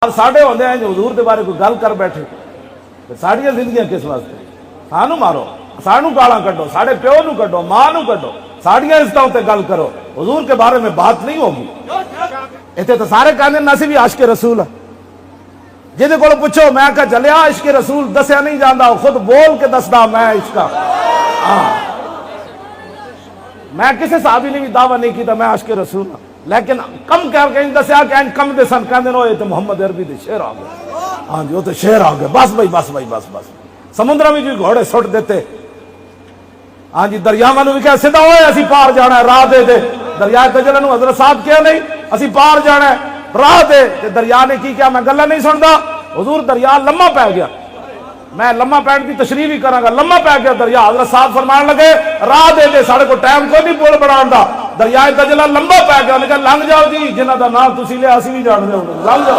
साढ़े होंदे हैं जो हजूर के बारे कोई गल कर बैठे तो साड़ियां जिंदगियां किस वास्ते सानू मारो सानू गाला कड्डो साढ़े प्यो नू कड्डो मां नू कड्डो साड़ियां इज्जतों ते गल करो हजूर के बारे में बात नहीं होगी। इतने तो सारे कहते नसी भी आशिक रसूल जिदे को पुछो मैं क्या चलिया इश्क रसूल दसिया नहीं जाता खुद बोल के दसदा मैं इसका हाँ मैं किसी साहबी ने भी दावा नहीं किया मैं आशिक रसूल हाँ लेकिन कम करके दसिया कि कम दे सन कहते तो मोहम्मद अरबी दे शेर आ गए। हाँ जी वो तो शेर आ गए बस भाई बस भाई बस बस समुद्र में भी घोड़े सुट देते। हाँ जी दरियावां भी क्या सीधा होए असी पार जाना है राह दे दरिया तजला हजरत साहब क्या नहीं असी पार जाना है राह दे दरिया ने की क्या मैं गल्ला नहीं सुनता हुजूर दरिया लम्मा पै गया मैं लम्मा पैण की तशरीह भी करांगा लम्मा पै गया दरिया हजरत साहब फरमान लगे राह दे साढ़े को टाइम कोई नहीं पुल बनाने दरिया तजला लंबा पै गया लंघ जाओ जी जिन्हों का नाम तुम लिया असी भी जानते हो लंघ जाओ।